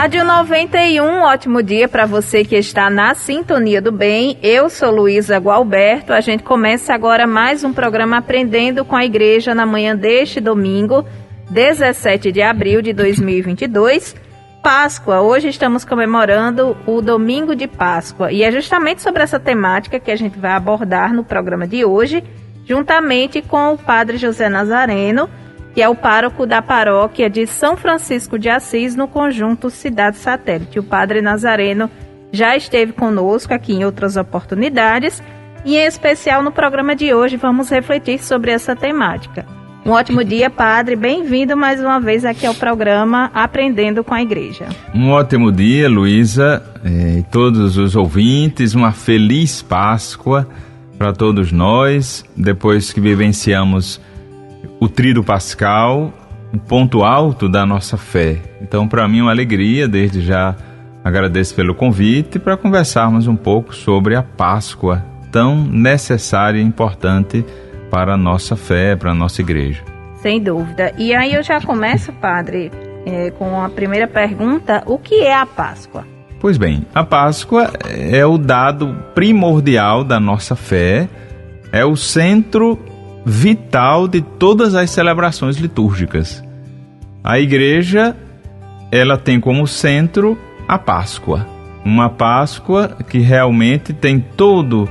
Rádio 91, ótimo dia para você que está na sintonia do bem. Eu sou Luísa Gualberto. A gente começa agora mais um programa Aprendendo com a Igreja na manhã deste domingo, 17 de abril de 2022. Páscoa, hoje estamos comemorando o domingo de Páscoa e é justamente sobre essa temática que a gente vai abordar no programa de hoje, juntamente com o Padre José Nazareno, que é o pároco da paróquia de São Francisco de Assis, no conjunto Cidade Satélite. O Padre Nazareno já esteve conosco aqui em outras oportunidades e, em especial, no programa de hoje, vamos refletir sobre essa temática. Um ótimo dia, Padre. Bem-vindo mais uma vez aqui ao programa Aprendendo com a Igreja. Um ótimo dia, Luísa, e todos os ouvintes. Uma feliz Páscoa para todos nós, depois que vivenciamos o Tríduo Pascal, o ponto alto da nossa fé. Então, para mim, é uma alegria, desde já agradeço pelo convite, para conversarmos um pouco sobre a Páscoa, tão necessária e importante para a nossa fé, para a nossa igreja. Sem dúvida. E aí eu já começo, Padre, com a primeira pergunta: o que é a Páscoa? Pois bem, a Páscoa é o dado primordial da nossa fé, é o centro vital de todas as celebrações litúrgicas. A igreja, ela tem como centro a Páscoa. Uma Páscoa que realmente tem todo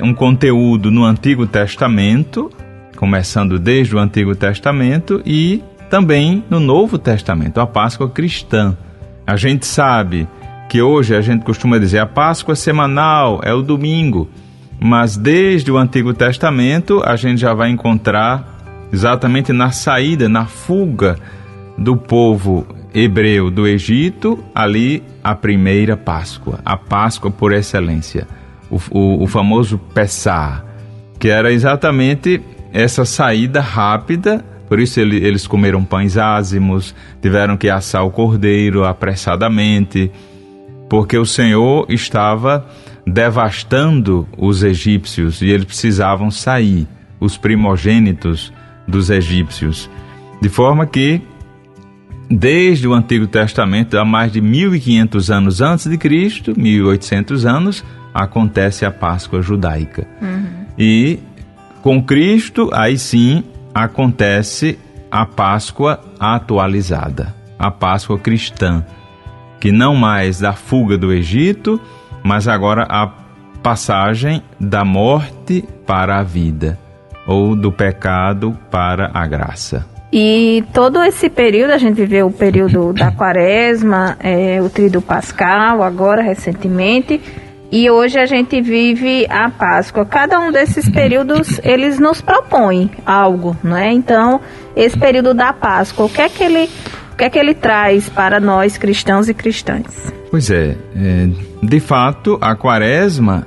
um conteúdo no Antigo Testamento, começando desde o Antigo Testamento e também no Novo Testamento, a Páscoa cristã. A gente sabe que hoje a gente costuma dizer a Páscoa semanal, é o domingo, mas desde o Antigo Testamento a gente já vai encontrar exatamente na saída, na fuga do povo hebreu do Egito, ali a primeira Páscoa, a Páscoa por excelência, o famoso Pessah, que era exatamente essa saída rápida. Por isso eles comeram pães ázimos, tiveram que assar o cordeiro apressadamente, porque o Senhor estava devastando os egípcios e eles precisavam sair, os primogênitos dos egípcios. De forma que, desde o Antigo Testamento, há mais de 1.500 anos antes de Cristo, 1.800 anos, acontece a Páscoa judaica. E com Cristo, aí sim, acontece a Páscoa atualizada, a Páscoa cristã, que não mais da fuga do Egito, mas agora a passagem da morte para a vida, ou do pecado para a graça. E todo esse período, a gente viveu o período da Quaresma, o Tríduo Pascal, agora recentemente, e hoje a gente vive a Páscoa. Cada um desses períodos, eles nos propõem algo, não é? Então, esse período da Páscoa, o que é que ele traz para nós cristãos e cristãs? Pois de fato, a Quaresma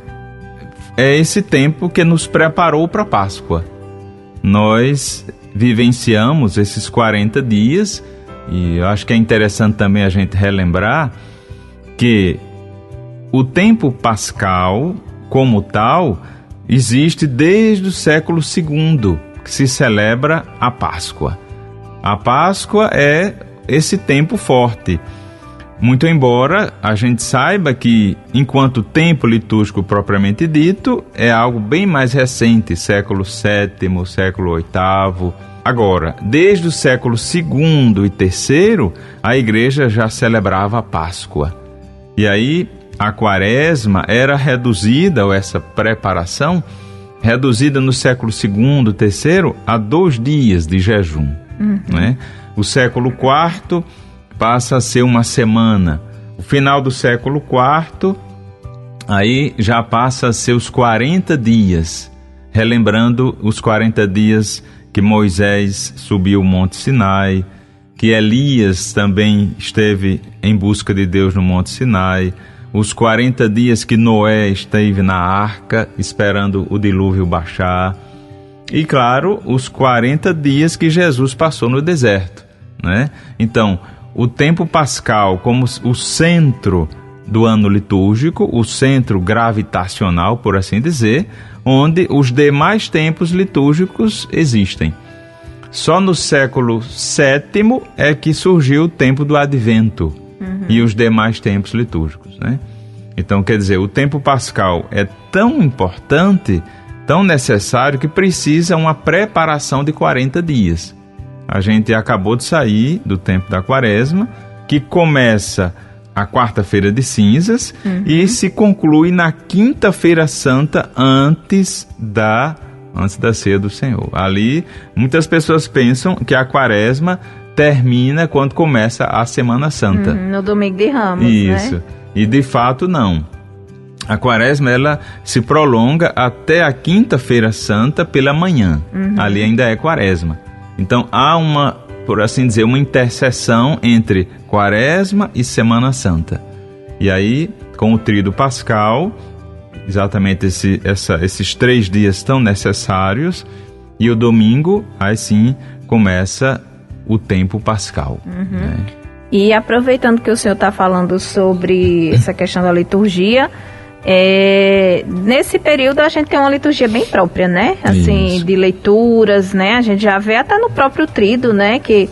é esse tempo que nos preparou para a Páscoa. Nós vivenciamos esses 40 dias, e eu acho que é interessante também a gente relembrar que o tempo pascal, como tal, existe desde o século II, que se celebra a Páscoa. A Páscoa é esse tempo forte. Muito embora a gente saiba que, enquanto tempo litúrgico propriamente dito, é algo bem mais recente, século VII, século VIII. Agora, desde o século II e III, a igreja já celebrava a Páscoa. E aí, a Quaresma era reduzida, ou essa preparação, reduzida no século II, III, a 2 dias de jejum. Né? O século IV passa a ser uma semana. O final do século IV, aí já passa a ser os 40 dias, relembrando os 40 dias que Moisés subiu o Monte Sinai, que Elias também esteve em busca de Deus no Monte Sinai, os 40 dias que Noé esteve na arca, esperando o dilúvio baixar, e claro, os 40 dias que Jesus passou no deserto, né? Então, o tempo pascal como o centro do ano litúrgico, o centro gravitacional, por assim dizer, onde os demais tempos litúrgicos existem. Só no século VII é que surgiu o tempo do Advento, e os demais tempos litúrgicos, né? Então, quer dizer, o tempo pascal é tão importante, tão necessário, que precisa uma preparação de 40 dias. A gente acabou de sair do tempo da Quaresma, que começa a quarta-feira de cinzas e se conclui na quinta-feira santa antes da ceia do Senhor. Ali, muitas pessoas pensam que a Quaresma termina quando começa a Semana Santa. No domingo de Ramos, isso, né? E de fato não. A Quaresma, ela se prolonga até a quinta-feira santa pela manhã. Ali ainda é Quaresma. Então há uma, por assim dizer, uma interseção entre Quaresma e Semana Santa. E aí, com o tríduo pascal, exatamente esses 3 dias tão necessários, e o domingo, aí sim, começa o tempo pascal. Né? E aproveitando que o senhor está falando sobre essa questão da liturgia, nesse período a gente tem uma liturgia bem própria, né? Assim, de leituras, né? A gente já vê até no próprio tríduo, né? Que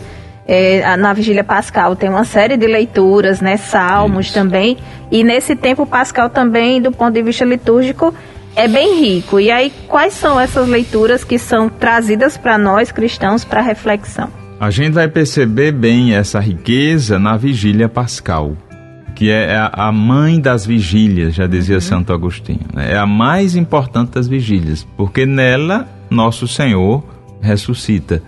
na Vigília Pascal tem uma série de leituras, né? Salmos também. E nesse tempo pascal também, do ponto de vista litúrgico, é bem rico. E aí, quais são essas leituras que são trazidas para nós cristãos para reflexão? A gente vai perceber bem essa riqueza na Vigília Pascal, que é a mãe das vigílias, já dizia Santo Agostinho. Né? É a mais importante das vigílias, porque nela nosso Senhor ressuscita.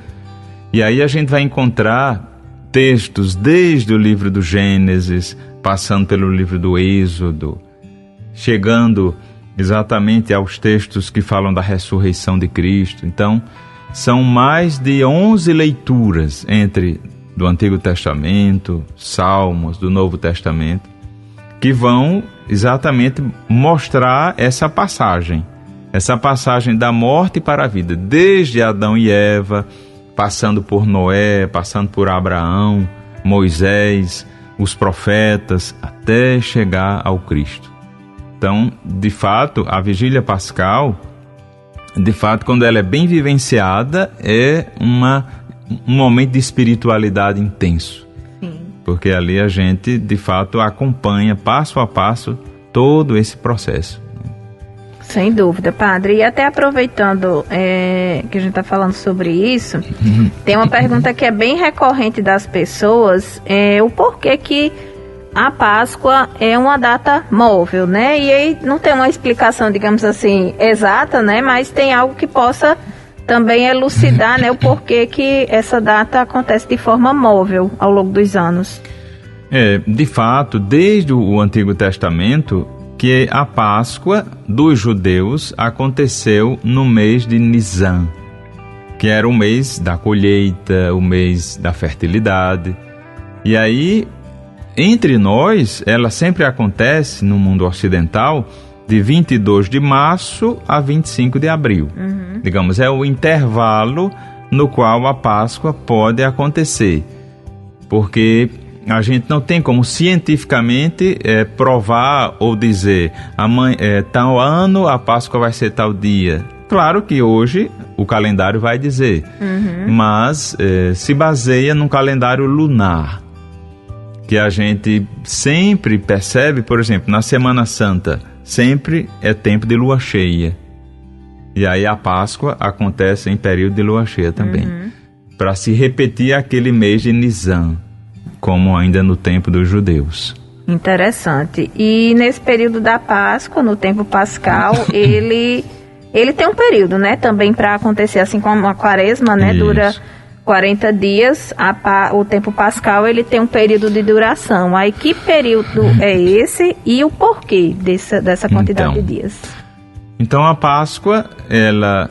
E aí a gente vai encontrar textos desde o livro do Gênesis, passando pelo livro do Êxodo, chegando exatamente aos textos que falam da ressurreição de Cristo. Então, são mais de 11 leituras entre do Antigo Testamento, Salmos, do Novo Testamento, que vão exatamente mostrar essa passagem da morte para a vida, desde Adão e Eva, passando por Noé, passando por Abraão, Moisés, os profetas, até chegar ao Cristo. Então, de fato, a Vigília Pascal, de fato, quando ela é bem vivenciada, é um momento de espiritualidade intenso. Sim. Porque ali a gente, de fato, acompanha passo a passo todo esse processo. Sem dúvida, padre. E até aproveitando que a gente está falando sobre isso, tem uma pergunta que é bem recorrente das pessoas, o porquê que a Páscoa é uma data móvel, né? E aí não tem uma explicação, digamos assim, exata, né? Mas tem algo que possa também elucidar, né, o porquê que essa data acontece de forma móvel ao longo dos anos. De fato, desde o Antigo Testamento, que a Páscoa dos judeus aconteceu no mês de Nisan, que era o mês da colheita, o mês da fertilidade. E aí, entre nós, ela sempre acontece no mundo ocidental de 22 de março a 25 de abril. Digamos, é o intervalo no qual a Páscoa pode acontecer, porque a gente não tem como cientificamente provar ou dizer tal ano a Páscoa vai ser tal dia. Claro que hoje o calendário vai dizer, mas se baseia num calendário lunar, que a gente sempre percebe, por exemplo, na Semana Santa, sempre é tempo de lua cheia. E aí a Páscoa acontece em período de lua cheia também, para se repetir aquele mês de Nisan, como ainda no tempo dos judeus. Interessante. E nesse período da Páscoa, no tempo pascal, ele tem um período, né, também para acontecer, assim como a Quaresma, né, Isso. dura 40 dias, o tempo pascal ele tem um período de duração. Aí que período é esse e o porquê dessa quantidade de dias? Então a Páscoa, ela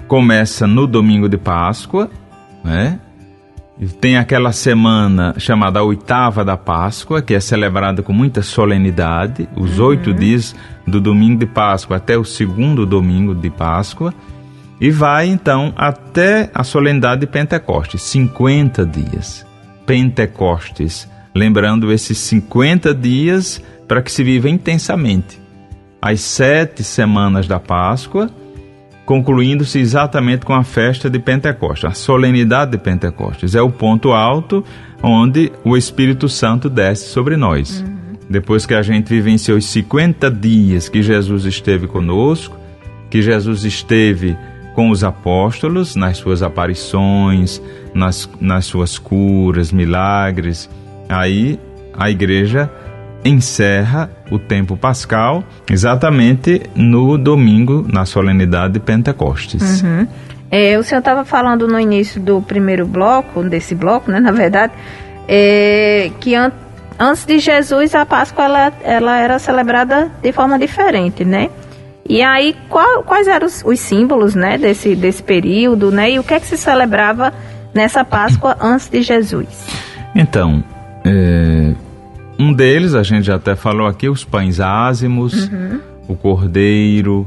começa no domingo de Páscoa, né? E tem aquela semana chamada oitava da Páscoa, que é celebrada com muita solenidade, os 8 dias do domingo de Páscoa até o segundo domingo de Páscoa, e vai então até a solenidade de Pentecostes, 50 dias. Pentecostes, lembrando esses 50 dias para que se viva intensamente. As 7 semanas da Páscoa, concluindo-se exatamente com a festa de Pentecostes. A solenidade de Pentecostes é o ponto alto onde o Espírito Santo desce sobre nós. Depois que a gente vivenciou os 50 dias que Jesus esteve conosco, que Jesus esteve com os apóstolos, nas suas aparições, nas suas curas, milagres, aí a igreja encerra o tempo pascal exatamente no domingo, na solenidade de Pentecostes. O senhor estava falando no início do primeiro bloco, desse bloco, né, na verdade, que antes de Jesus a Páscoa ela era celebrada de forma diferente, né? E aí quais eram os símbolos, né, desse período, né? E o que é que se celebrava nessa Páscoa antes de Jesus? Então, um deles, a gente já até falou aqui, os pães ázimos, o cordeiro,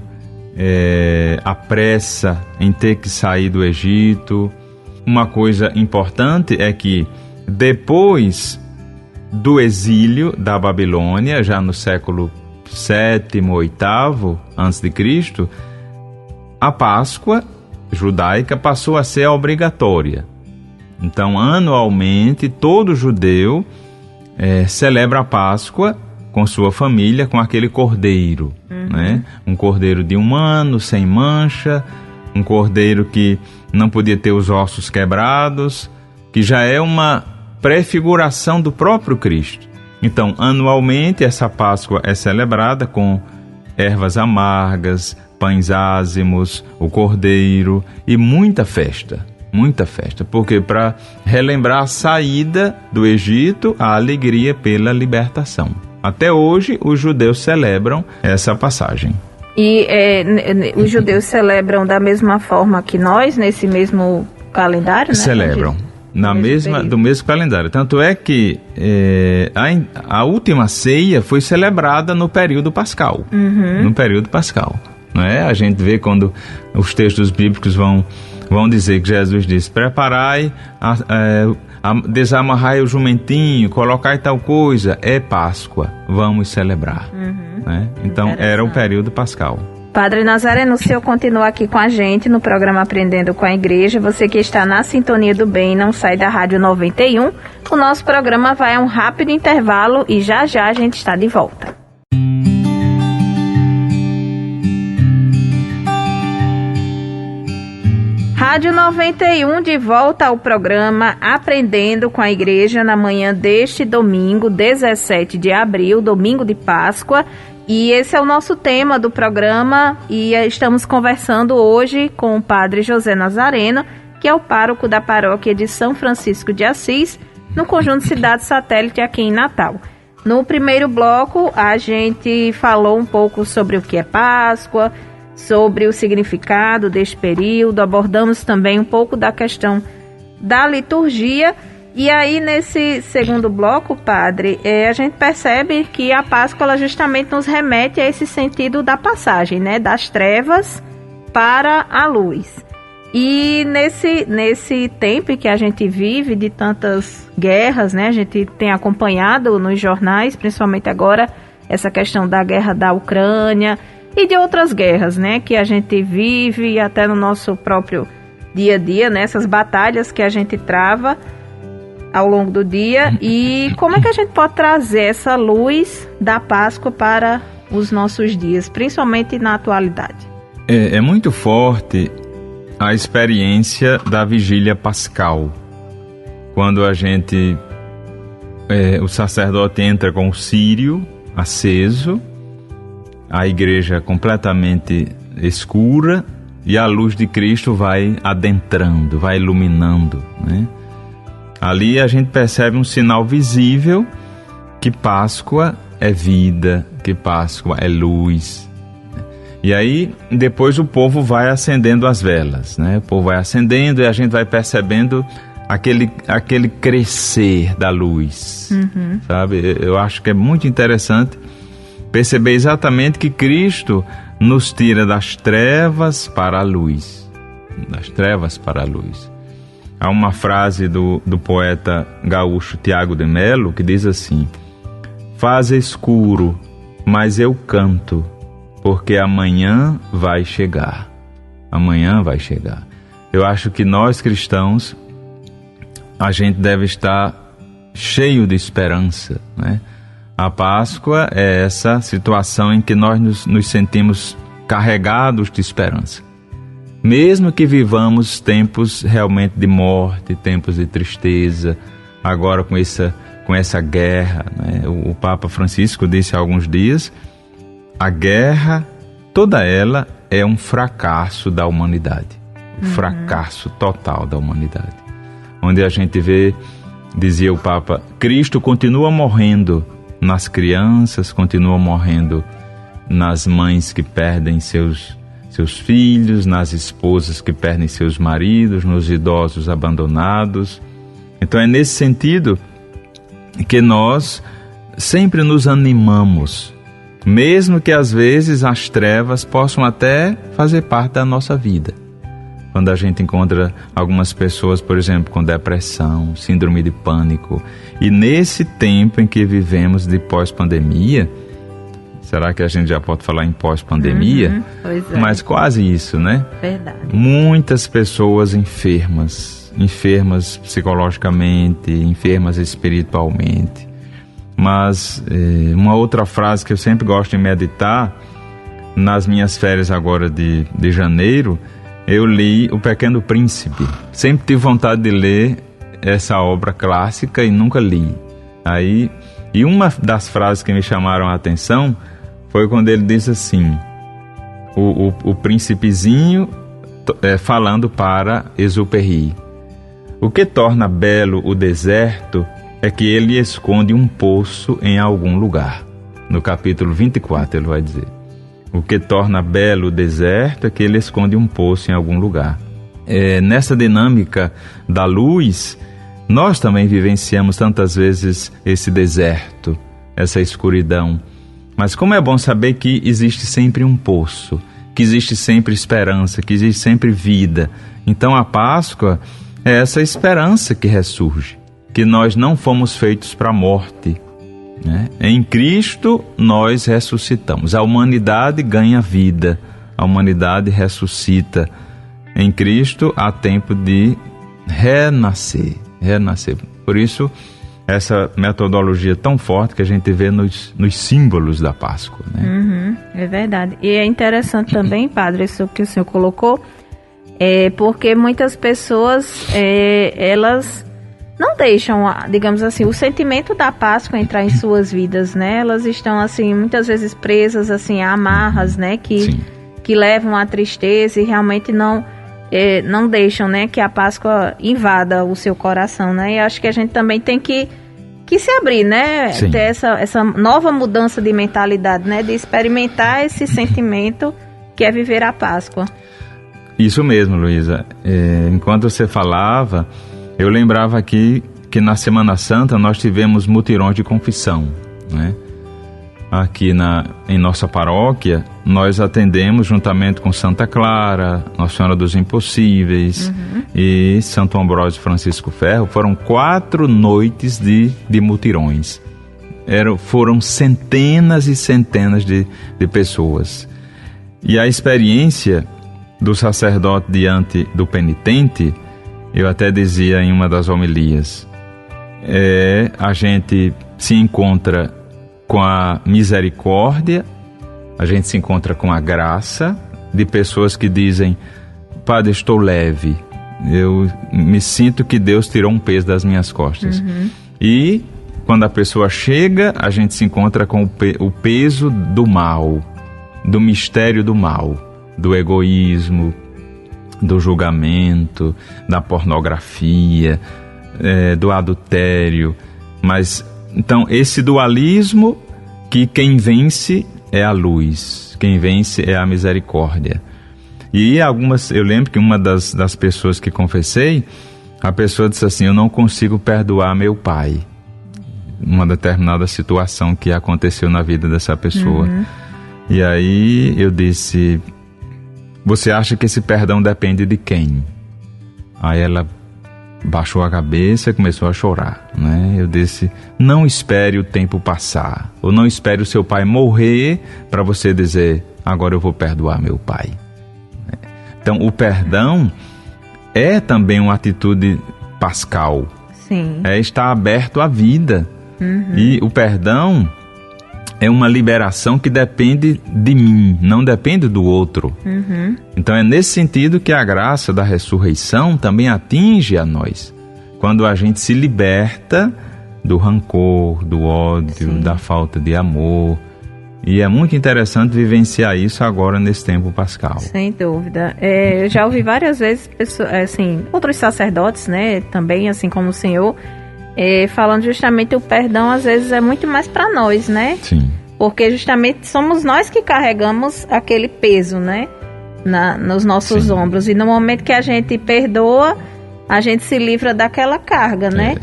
a pressa em ter que sair do Egito. Uma coisa importante é que depois do exílio da Babilônia, já no século VII, VIII a.C., a Páscoa judaica passou a ser obrigatória. Então, anualmente, todo judeu celebra a Páscoa com sua família, com aquele cordeiro, né? Um cordeiro de 1 ano, sem mancha, um cordeiro que não podia ter os ossos quebrados, que já é uma prefiguração do próprio Cristo. Então, anualmente, essa Páscoa é celebrada com ervas amargas, pães ázimos, o cordeiro e muita festa, porque para relembrar a saída do Egito, a alegria pela libertação. Até hoje, os judeus celebram essa passagem. E os judeus celebram da mesma forma que nós, nesse mesmo calendário, né? Celebram. Do mesmo calendário. Tanto é que a última ceia foi celebrada no período pascal. No período pascal. Não é? A gente vê quando os textos bíblicos vão dizer que Jesus disse: preparai, desamarrai o jumentinho, colocai tal coisa. É Páscoa, vamos celebrar. Né? Então era o período pascal. Padre Nazareno, o senhor continua aqui com a gente no programa Aprendendo com a Igreja. Você que está na Sintonia do Bem, não sai da Rádio 91. O nosso programa vai a um rápido intervalo e já a gente está de volta. Rádio 91 de volta ao programa Aprendendo com a Igreja na manhã deste domingo, 17 de abril, domingo de Páscoa. E esse é o nosso tema do programa e estamos conversando hoje com o Padre José Nazareno, que é o pároco da paróquia de São Francisco de Assis, no conjunto Cidade Satélite aqui em Natal. No primeiro bloco, a gente falou um pouco sobre o que é Páscoa, sobre o significado deste período, abordamos também um pouco da questão da liturgia. E aí, nesse segundo bloco, padre, a gente percebe que a Páscoa ela justamente nos remete a esse sentido da passagem, né? Das trevas para a luz. E nesse tempo que a gente vive de tantas guerras, né? A gente tem acompanhado nos jornais, principalmente agora, essa questão da guerra da Ucrânia e de outras guerras, né? Que a gente vive até no nosso próprio dia a dia, né? Essas batalhas que a gente trava ao longo do dia. E como é que a gente pode trazer essa luz da Páscoa para os nossos dias, principalmente na atualidade? É muito forte a experiência da vigília pascal, quando a gente o sacerdote entra com o círio aceso, a igreja completamente escura e a luz de Cristo vai adentrando, vai iluminando, né? Ali a gente percebe um sinal visível que Páscoa é vida, que Páscoa é luz. E aí, depois o povo vai acendendo as velas, né? O povo vai acendendo e a gente vai percebendo aquele crescer da luz, sabe? Eu acho que é muito interessante perceber exatamente que Cristo nos tira das trevas para a luz. Das trevas para a luz. Há uma frase do poeta gaúcho Tiago de Melo que diz assim: faz escuro, mas eu canto, porque amanhã vai chegar. Amanhã vai chegar. Eu acho que nós cristãos, a gente deve estar cheio de esperança, né? A Páscoa é essa situação em que nós nos sentimos carregados de esperança. Mesmo que vivamos tempos realmente de morte, tempos de tristeza, agora com essa guerra, né? O Papa Francisco disse há alguns dias, a guerra, toda ela é um fracasso da humanidade, um fracasso total da humanidade. Onde a gente vê, dizia o Papa, Cristo continua morrendo nas crianças, continua morrendo nas mães que perdem seus filhos, nas esposas que perdem seus maridos, nos idosos abandonados. Então é nesse sentido que nós sempre nos animamos, mesmo que às vezes as trevas possam até fazer parte da nossa vida. Quando a gente encontra algumas pessoas, por exemplo, com depressão, síndrome de pânico, e nesse tempo em que vivemos de pós-pandemia, será que a gente já pode falar em pós-pandemia? Pois é. Mas quase isso, né? Verdade. Muitas pessoas enfermas psicologicamente, enfermas espiritualmente. Mas uma outra frase que eu sempre gosto de meditar, nas minhas férias agora de janeiro, eu li O Pequeno Príncipe. Sempre tive vontade de ler essa obra clássica e nunca li. E uma das frases que me chamaram a atenção foi quando ele diz assim, o príncipezinho falando para Exupéry: o que torna belo o deserto é que ele esconde um poço em algum lugar. No capítulo 24 ele vai dizer, o que torna belo o deserto é que ele esconde um poço em algum lugar. Nessa dinâmica da luz, nós também vivenciamos tantas vezes esse deserto, essa escuridão. Mas como é bom saber que existe sempre um poço, que existe sempre esperança, que existe sempre vida. Então a Páscoa é essa esperança que ressurge, que nós não fomos feitos para a morte, né? Em Cristo nós ressuscitamos, a humanidade ganha vida, a humanidade ressuscita. Em Cristo há tempo de renascer. Por isso, essa metodologia tão forte que a gente vê nos símbolos da Páscoa, né? É verdade. E é interessante também, padre, isso que o senhor colocou, porque muitas pessoas, elas não deixam, digamos assim, o sentimento da Páscoa entrar em suas vidas, né? Elas estão, assim, muitas vezes presas, assim, a amarras, né? Que levam à tristeza e realmente não deixam, né, que a Páscoa invada o seu coração, né? E acho que a gente também tem que se abrir, né? Sim. Ter essa nova mudança de mentalidade, né? De experimentar esse sentimento que é viver a Páscoa. Isso mesmo, Luísa. Enquanto você falava, eu lembrava aqui que na Semana Santa nós tivemos mutirões de confissão, né? Aqui em nossa paróquia, nós atendemos juntamente com Santa Clara, Nossa Senhora dos Impossíveis e Santo Ambrósio Francisco Ferro. Foram 4 noites de mutirões. Foram centenas e centenas de pessoas. E a experiência do sacerdote diante do penitente, eu até dizia em uma das homilias, a gente se encontra com a misericórdia, a gente se encontra com a graça de pessoas que dizem: Padre, estou leve, eu me sinto que Deus tirou um peso das minhas costas. E quando a pessoa chega, a gente se encontra com o peso do mal, do mistério do mal, do egoísmo, do julgamento, da pornografia, do adultério. Mas então, esse dualismo, que quem vence é a luz, quem vence é a misericórdia. E eu lembro que uma das pessoas que confessei, a pessoa disse assim: eu não consigo perdoar meu pai. Uma determinada situação que aconteceu na vida dessa pessoa. E aí eu disse: você acha que esse perdão depende de quem? Aí ela baixou a cabeça e começou a chorar, né? Eu disse: não espere o tempo passar, ou não espere o seu pai morrer para você dizer: agora eu vou perdoar meu pai. Então o perdão é também uma atitude pascal, Sim. É estar aberto à vida. E o perdão é uma liberação que depende de mim, não depende do outro. Então é nesse sentido que a graça da ressurreição também atinge a nós. Quando a gente se liberta do rancor, do ódio, Sim. da falta de amor. E é muito interessante vivenciar isso agora nesse tempo pascal. Sem dúvida. Eu já ouvi várias vezes outros sacerdotes, né, também, assim como o senhor, falando justamente o perdão às vezes é muito mais para nós, né? Sim. Porque justamente somos nós que carregamos aquele peso, né, nos nossos Sim. ombros. E no momento que a gente perdoa, a gente se livra daquela carga, né?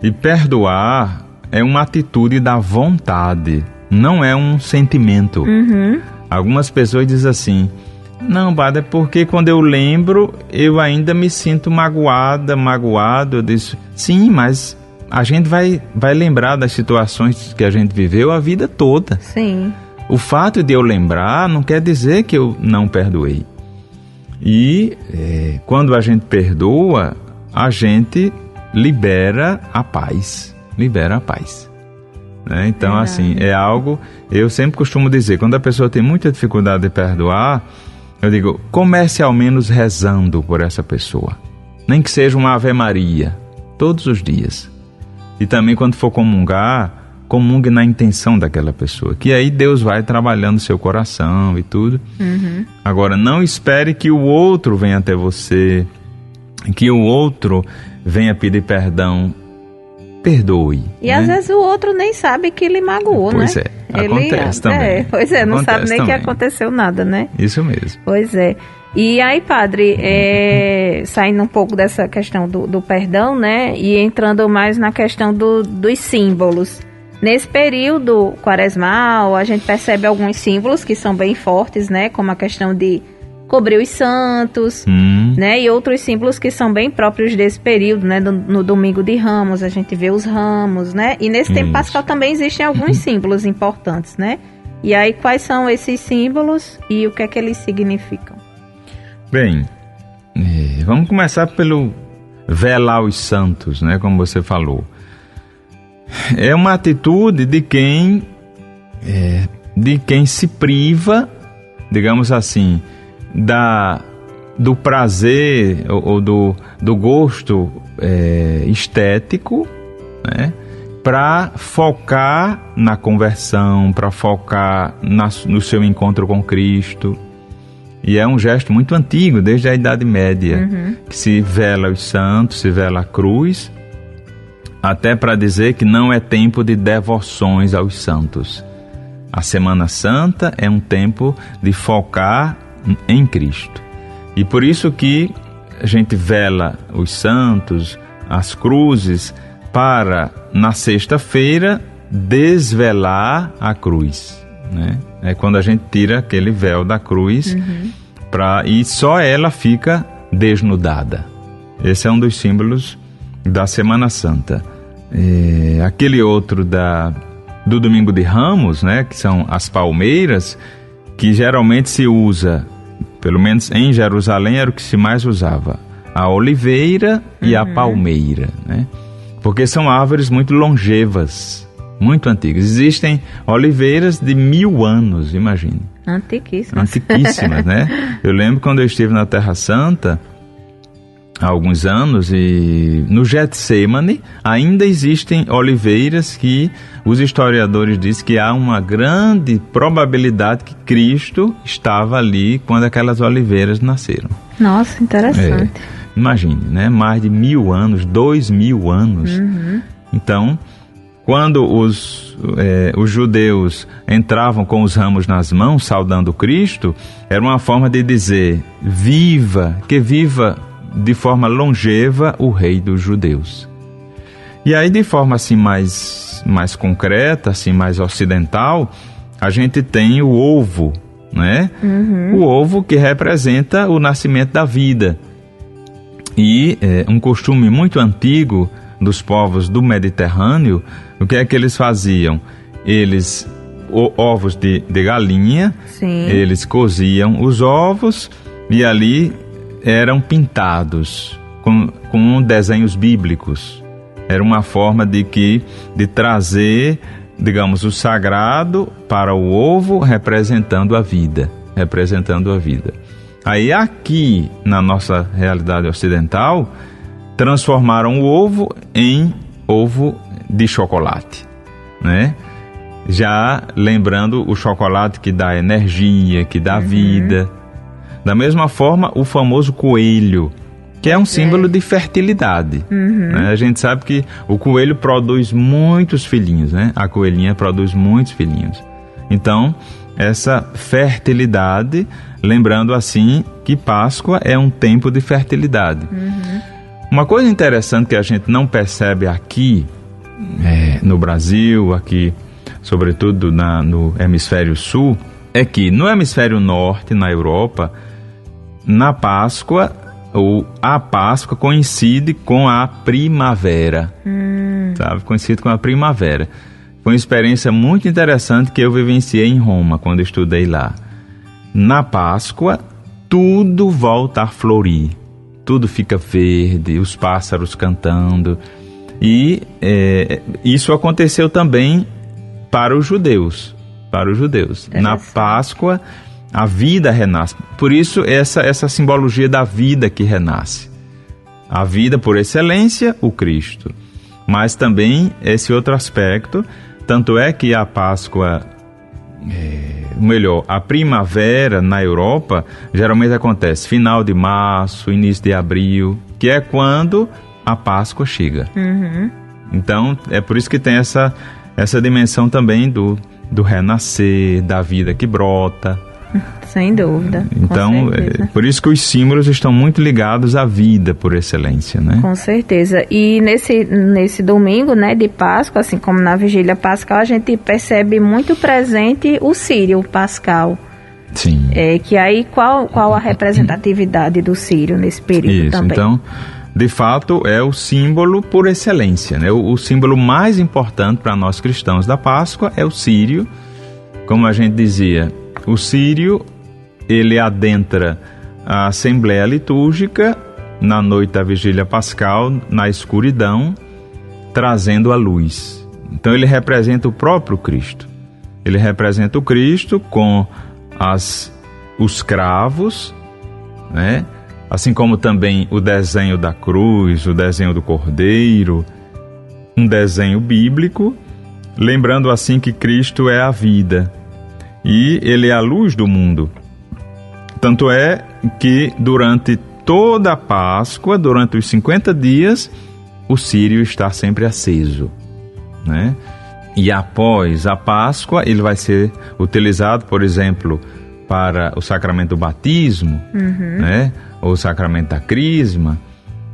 E perdoar é uma atitude da vontade, não é um sentimento. Algumas pessoas dizem assim: não, padre, é porque quando eu lembro, eu ainda me sinto magoado. Eu disse, sim, mas a gente vai lembrar das situações que a gente viveu a vida toda. Sim. O fato de eu lembrar não quer dizer que eu não perdoei. E quando a gente perdoa, a gente libera a paz. Né? Então, assim, é algo... Eu sempre costumo dizer, quando a pessoa tem muita dificuldade de perdoar, eu digo, comece ao menos rezando por essa pessoa. Nem que seja uma Ave Maria, todos os dias. E também quando for comungar, comungue na intenção daquela pessoa, que aí Deus vai trabalhando seu coração e tudo. Agora, não espere que o outro venha até você, que o outro venha pedir perdão. Perdoe. E às vezes o outro nem sabe que ele magoou, pois né? Acontece também. Não Acontece sabe nem também. que aconteceu nada, né? Isso mesmo. Pois é. E aí, padre, saindo um pouco dessa questão do perdão, né? E entrando mais na questão dos símbolos. Nesse período quaresmal, a gente percebe alguns símbolos que são bem fortes, né? Como a questão de cobrir os santos, né? E outros símbolos que são bem próprios desse período, né? No domingo de Ramos, a gente vê os ramos, né? E nesse tempo pascal também existem alguns símbolos importantes, né? E aí, quais são esses símbolos e o que é que eles significam? Bem, vamos começar pelo velar os santos, né? Como você falou. É uma atitude de quem se priva, digamos assim, do prazer ou do gosto estético, né, para focar na conversão, para focar no seu encontro com Cristo. E é um gesto muito antigo, desde a Idade Média, que se vela os santos, se vela a cruz, até para dizer que não é tempo de devoções aos santos. A Semana Santa é um tempo de focar em Cristo. E por isso que a gente vela os santos, as cruzes, para, na sexta-feira, desvelar a cruz, né? É quando a gente tira aquele véu da cruz e só ela fica desnudada. Esse é um dos símbolos da Semana Santa. Aquele outro do Domingo de Ramos, né, que são as palmeiras, que geralmente se usa, pelo menos em Jerusalém era o que se mais usava, a oliveira e a palmeira, né? Porque são árvores muito longevas, muito antigas. Existem oliveiras de 1000 anos, imagine. Antiquíssimas, né? Eu lembro quando eu estive na Terra Santa, há alguns anos, e no Getsemane ainda existem oliveiras que os historiadores dizem que há uma grande probabilidade que Cristo estava ali quando aquelas oliveiras nasceram. Nossa, interessante. Imagine, né? Mais de 1000 anos, 2000 anos. Então, quando os judeus entravam com os ramos nas mãos, saudando Cristo, era uma forma de dizer, viva de forma longeva o rei dos judeus. E aí, de forma assim mais concreta, assim mais ocidental, a gente tem o ovo, né? O ovo que representa o nascimento da vida. E um costume muito antigo dos povos do Mediterrâneo, o que é que eles faziam? Ovos de galinha, Sim. Eles coziam os ovos e ali eram pintados com desenhos bíblicos. Era uma forma de trazer, digamos, o sagrado para o ovo, representando a vida. Aí aqui, na nossa realidade ocidental, transformaram o ovo em ovo de chocolate, né? Já lembrando o chocolate que dá energia, que dá vida. Da mesma forma, o famoso coelho, que é um símbolo de fertilidade. Né? A gente sabe que o coelho produz muitos filhinhos, né? A coelhinha produz muitos filhinhos. Então, essa fertilidade, lembrando assim que Páscoa é um tempo de fertilidade. Uma coisa interessante que a gente não percebe aqui no Brasil, aqui sobretudo no hemisfério sul, é que no hemisfério norte, na Europa, na Páscoa, a Páscoa coincide com a primavera, sabe? Coincide com a primavera. Foi uma experiência muito interessante que eu vivenciei em Roma, quando eu estudei lá. Na Páscoa, tudo volta a florir, tudo fica verde, os pássaros cantando. E isso aconteceu também para os judeus. Na Páscoa, a vida renasce. Por isso, essa simbologia da vida que renasce. A vida por excelência, o Cristo. Mas também esse outro aspecto, tanto é que a Páscoa, a primavera na Europa, geralmente acontece final de março, início de abril, que é quando a Páscoa chega. Então, é por isso que tem essa dimensão também do renascer, da vida que brota. Sem dúvida. Então, por isso que os símbolos estão muito ligados à vida por excelência, né? Com certeza. E nesse domingo, né, de Páscoa, assim como na vigília pascal, a gente percebe muito presente o Círio pascal. Sim. Que aí, qual a representatividade do Círio nesse período também? Então, de fato, é o símbolo por excelência, né? O símbolo mais importante para nós cristãos da Páscoa é o Círio. Como a gente dizia, o Círio, ele adentra a Assembleia Litúrgica na noite da Vigília Pascal, na escuridão, trazendo a luz. Então ele representa o próprio Cristo. Ele representa o Cristo com os cravos, né? Assim como também o desenho da cruz, o desenho do cordeiro, um desenho bíblico, lembrando assim que Cristo é a vida e ele é a luz do mundo. Tanto é que durante toda a Páscoa, durante os 50 dias, o círio está sempre aceso, né? E após a Páscoa, ele vai ser utilizado, por exemplo, para o sacramento do batismo, né? Ou o sacramento da crisma,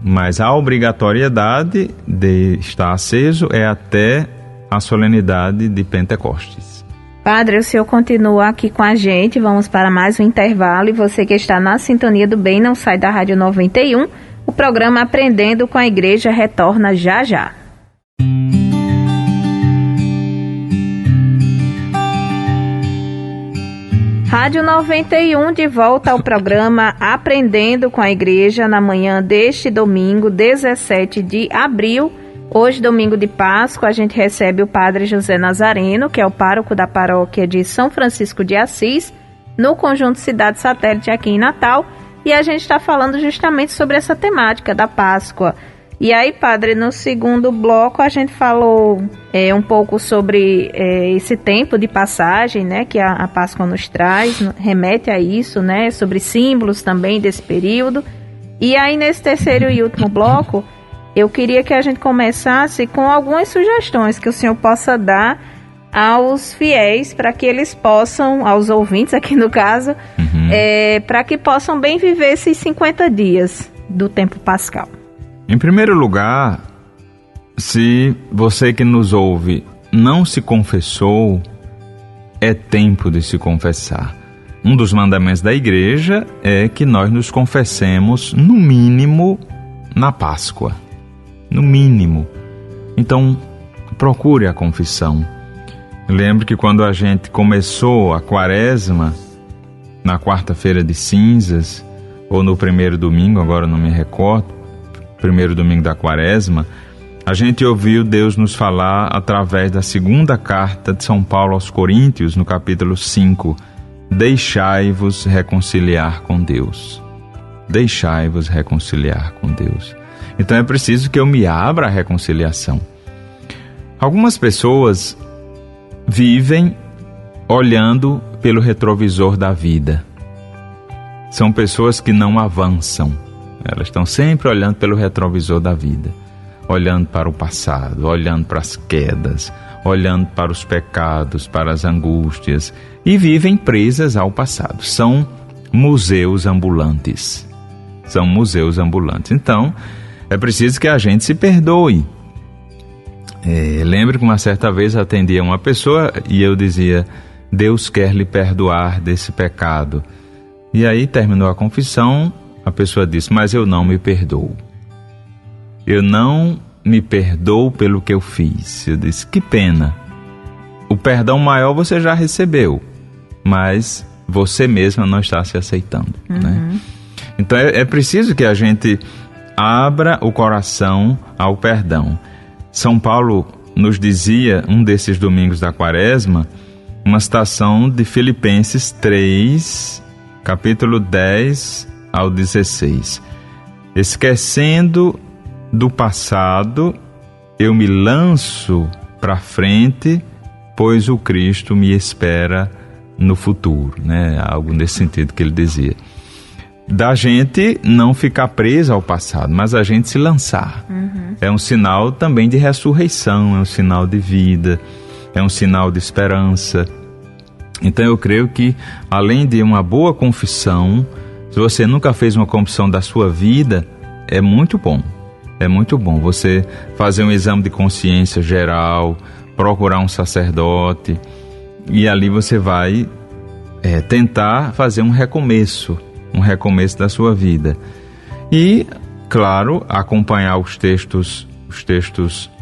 mas a obrigatoriedade de estar aceso é até a solenidade de Pentecostes. Padre, o senhor continua aqui com a gente, vamos para mais um intervalo, e você que está na Sintonia do Bem, não sai da Rádio 91, o programa Aprendendo com a Igreja retorna já já. Rádio 91 de volta ao programa Aprendendo com a Igreja na manhã deste domingo, 17 de abril. Hoje, domingo de Páscoa, a gente recebe o Padre José Nazareno, que é o pároco da paróquia de São Francisco de Assis, no Conjunto Cidade Satélite aqui em Natal, e a gente está falando justamente sobre essa temática da Páscoa. E aí, Padre, no segundo bloco a gente falou um pouco sobre esse tempo de passagem, né, que a Páscoa nos traz, remete a isso, né, sobre símbolos também desse período. E aí, nesse terceiro e último bloco, eu queria que a gente começasse com algumas sugestões que o senhor possa dar aos fiéis, para que eles possam, aos ouvintes aqui no caso, para que possam bem viver esses 50 dias do tempo pascal. Em primeiro lugar, se você que nos ouve não se confessou, é tempo de se confessar. Um dos mandamentos da igreja é que nós nos confessemos, no mínimo, na Páscoa. No mínimo. Então, procure a confissão. Lembre que quando a gente começou a quaresma, na quarta-feira de cinzas, ou no primeiro domingo, agora não me recordo, primeiro domingo da quaresma, A gente ouviu Deus nos falar através da segunda carta de São Paulo aos Coríntios, no capítulo 5, deixai-vos reconciliar com Deus. Deixai-vos reconciliar com Deus. Então é preciso que eu me abra à reconciliação. Algumas pessoas vivem olhando pelo retrovisor da vida. São pessoas que não avançam. Elas estão sempre olhando pelo retrovisor da vida. Olhando para o passado, olhando para as quedas, olhando para os pecados, para as angústias. E vivem presas ao passado. São museus ambulantes. São museus ambulantes. Então, é preciso que a gente se perdoe. Lembro que uma certa vez atendia uma pessoa e eu dizia: Deus quer lhe perdoar desse pecado. E aí terminou a confissão, a pessoa disse: mas eu não me perdoo. Eu não me perdoo pelo que eu fiz. Eu disse: que pena. O perdão maior você já recebeu, mas você mesma não está se aceitando, né? Então é preciso que a gente abra o coração ao perdão. São Paulo nos dizia, um desses domingos da Quaresma, uma citação de Filipenses 3, capítulo 10 ao 16. Esquecendo do passado, eu me lanço para frente, pois o Cristo me espera no futuro, né? Algo nesse sentido que ele dizia. Da gente não ficar presa ao passado, mas a gente se lançar. É um sinal também de ressurreição, é um sinal de vida, é um sinal de esperança. Então eu creio que, além de uma boa confissão, se você nunca fez uma confissão da sua vida, é muito bom. É muito bom você fazer um exame de consciência geral, procurar um sacerdote, e ali você vai tentar fazer um recomeço da sua vida. E, claro, acompanhar os textos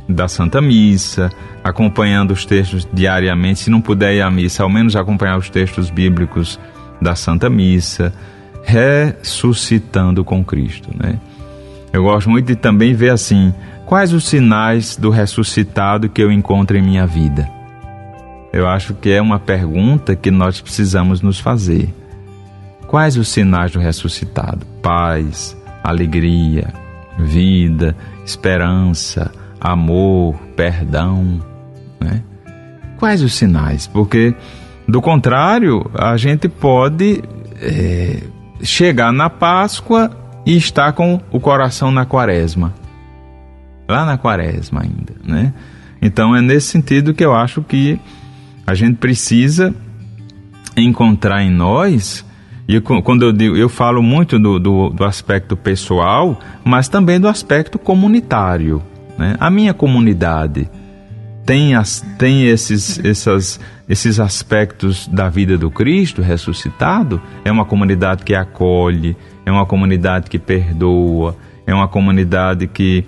da Santa Missa, acompanhando os textos diariamente. Se não puder ir à missa, ao menos acompanhar os textos bíblicos da Santa Missa, ressuscitando com Cristo, né? Eu gosto muito de também ver assim, quais os sinais do ressuscitado que eu encontro em minha vida? Eu acho que é uma pergunta que nós precisamos nos fazer. Quais os sinais do ressuscitado? Paz, alegria, vida, esperança, amor, perdão, né? Quais os sinais? Porque, do contrário, a gente pode chegar na Páscoa e estar com o coração na Quaresma. Lá na Quaresma ainda, né? Então é nesse sentido que eu acho que a gente precisa encontrar em nós. E quando eu digo, eu falo muito do aspecto pessoal, mas também do aspecto comunitário, né? A minha comunidade tem esses aspectos da vida do Cristo ressuscitado. É uma comunidade que acolhe, é uma comunidade que perdoa, é uma comunidade que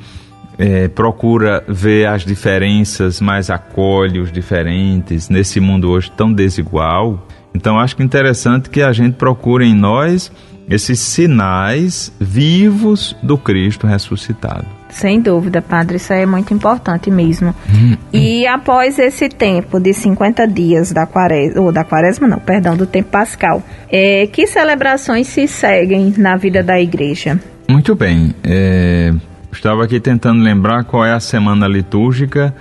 procura ver as diferenças, mas acolhe os diferentes nesse mundo hoje tão desigual. Então acho que é interessante que a gente procure em nós esses sinais vivos do Cristo ressuscitado. Sem dúvida, padre, isso aí é muito importante mesmo. E após esse tempo de 50 dias do tempo pascal, que celebrações se seguem na vida da igreja? Muito bem, estava aqui tentando lembrar qual é a semana litúrgica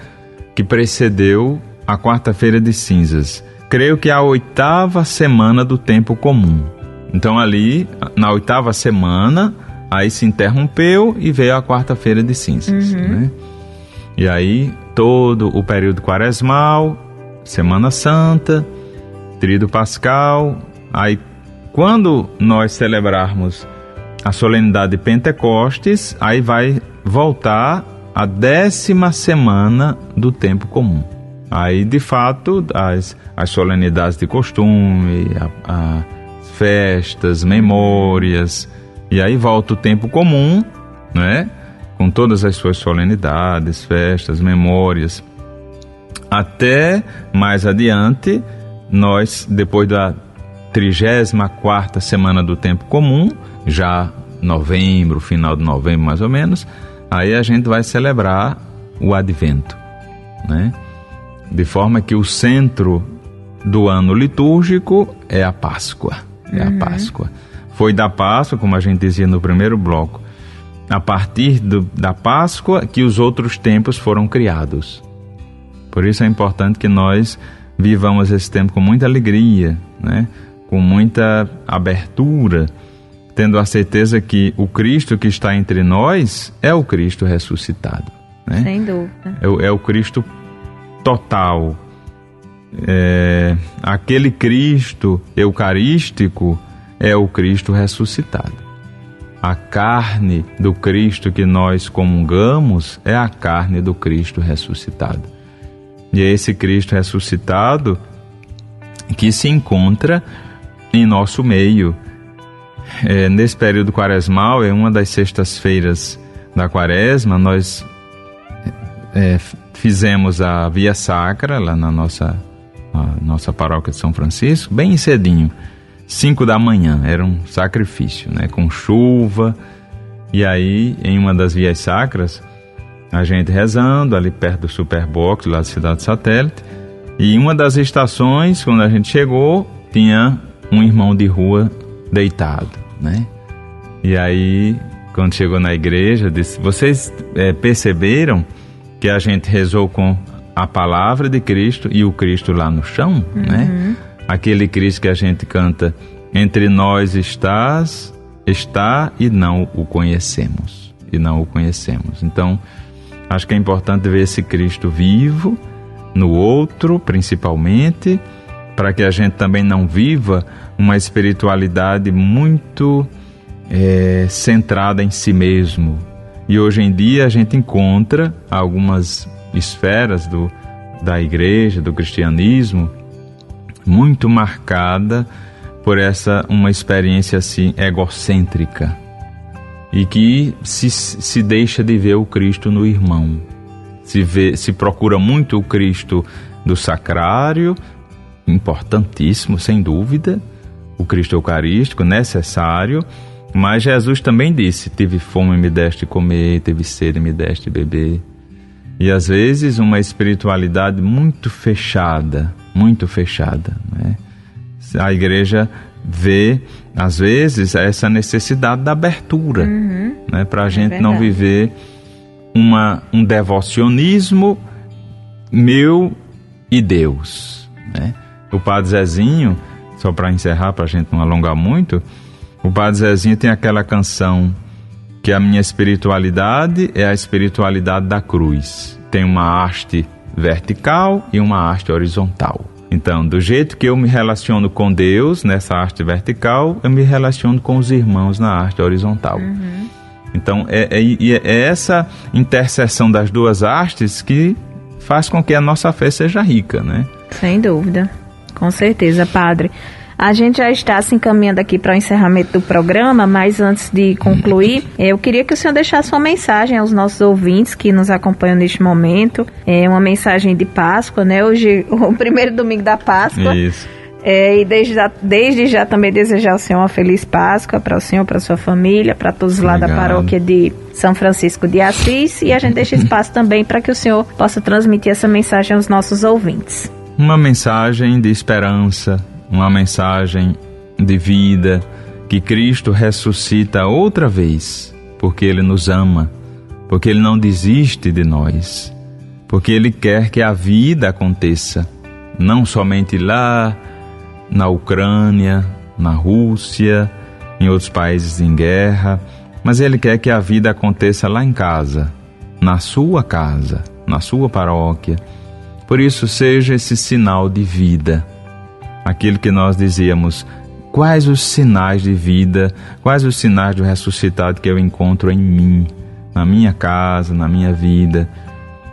que precedeu a quarta-feira de cinzas. Creio que é a 8ª semana do tempo comum. Então ali, na 8ª semana, aí se interrompeu e veio a quarta-feira de cinzas, né? E aí todo o período quaresmal, Semana Santa, Tríduo Pascal. Aí quando nós celebrarmos a solenidade de Pentecostes, aí vai voltar a 10ª semana do tempo comum. Aí, de fato, as solenidades de costume, as festas, memórias, e aí volta o tempo comum, né? Com todas as suas solenidades, festas, memórias. Até mais adiante, nós, depois da 34ª semana do tempo comum, já novembro, final de novembro mais ou menos, aí a gente vai celebrar o Advento, né? De forma que o centro do ano litúrgico é a Páscoa. É a Páscoa. Foi da Páscoa, como a gente dizia no primeiro bloco, a partir da Páscoa que os outros tempos foram criados. Por isso é importante que nós vivamos esse tempo com muita alegria, né? Com muita abertura, tendo a certeza que o Cristo que está entre nós é o Cristo ressuscitado, né? Sem dúvida. É o Cristo total. Aquele Cristo eucarístico é o Cristo ressuscitado. A carne do Cristo que nós comungamos é a carne do Cristo ressuscitado. E é esse Cristo ressuscitado que se encontra em nosso meio. Nesse período quaresmal, é uma das sextas-feiras da quaresma, nós fizemos a Via Sacra lá na nossa paróquia de São Francisco, bem cedinho, 5 da manhã, era um sacrifício, né, com chuva. E aí, em uma das vias sacras, a gente rezando ali perto do Superbox, lá da Cidade Satélite, e em uma das estações, quando a gente chegou, tinha um irmão de rua deitado, né? E aí, quando chegou na igreja, disse: vocês perceberam que a gente rezou com a palavra de Cristo e o Cristo lá no chão, né? Aquele Cristo que a gente canta: entre nós está e não o conhecemos. E não o conhecemos. Então, acho que é importante ver esse Cristo vivo no outro, principalmente, para que a gente também não viva uma espiritualidade muito centrada em si mesmo. E hoje em dia a gente encontra algumas esferas da igreja, do cristianismo, muito marcada por uma experiência assim egocêntrica, e que se deixa de ver o Cristo no irmão. Se procura muito o Cristo do sacrário, importantíssimo, sem dúvida, o Cristo eucarístico, necessário, mas Jesus também disse: tive fome e me deste comer, tive sede e me deste beber. E às vezes uma espiritualidade muito fechada, né? A igreja vê, às vezes, essa necessidade da abertura, né? Para a gente não viver um devocionismo meu e Deus, né? O Padre Zezinho, só para encerrar, para a gente não alongar muito, o Padre Zezinho tem aquela canção que a minha espiritualidade é a espiritualidade da cruz. Tem uma haste vertical e uma haste horizontal. Então, do jeito que eu me relaciono com Deus nessa haste vertical, eu me relaciono com os irmãos na haste horizontal. Então, é essa interseção das duas hastes que faz com que a nossa fé seja rica, né? Sem dúvida, com certeza, Padre. A gente já está se encaminhando aqui para o encerramento do programa, mas antes de concluir, eu queria que o senhor deixasse uma mensagem aos nossos ouvintes que nos acompanham neste momento. É uma mensagem de Páscoa, né? Hoje, o primeiro domingo da Páscoa. Isso. E desde já também desejar ao senhor uma feliz Páscoa para o senhor, para a sua família, para todos lá da paróquia de São Francisco de Assis. E a gente deixa espaço também para que o senhor possa transmitir essa mensagem aos nossos ouvintes. Uma mensagem de esperança, uma mensagem de vida, que Cristo ressuscita outra vez, porque Ele nos ama, porque Ele não desiste de nós, porque Ele quer que a vida aconteça, não somente lá na Ucrânia, na Rússia, em outros países em guerra, mas Ele quer que a vida aconteça lá em casa, na sua paróquia. Por isso, seja esse sinal de vida. Aquilo que nós dizíamos: quais os sinais de vida, quais os sinais do ressuscitado que eu encontro em mim, na minha casa, na minha vida.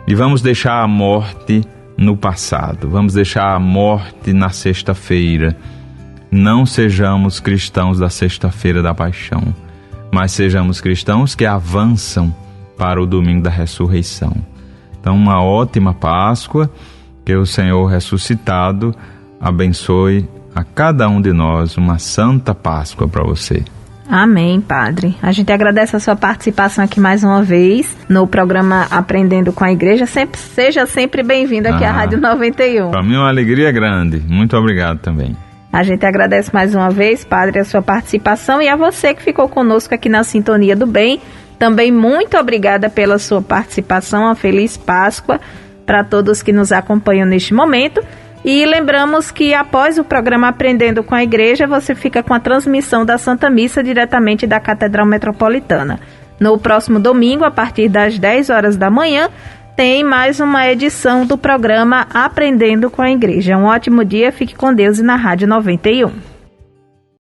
E vamos deixar a morte no passado, vamos deixar a morte na sexta-feira. Não sejamos cristãos da sexta-feira da paixão, mas sejamos cristãos que avançam para o domingo da ressurreição. Então, uma ótima Páscoa, que o Senhor ressuscitado abençoe a cada um de nós. Uma santa Páscoa para você. Amém, Padre. A gente agradece a sua participação aqui mais uma vez no programa Aprendendo com a Igreja. Seja sempre bem-vindo aqui à Rádio 91. Para mim é uma alegria grande. Muito obrigado também. A gente agradece mais uma vez, Padre, a sua participação e a você que ficou conosco aqui na Sintonia do Bem. Também muito obrigada pela sua participação. Uma feliz Páscoa para todos que nos acompanham neste momento. E lembramos que após o programa Aprendendo com a Igreja, você fica com a transmissão da Santa Missa diretamente da Catedral Metropolitana. No próximo domingo, a partir das 10 horas da manhã, tem mais uma edição do programa Aprendendo com a Igreja. Um ótimo dia, fique com Deus e na Rádio 91.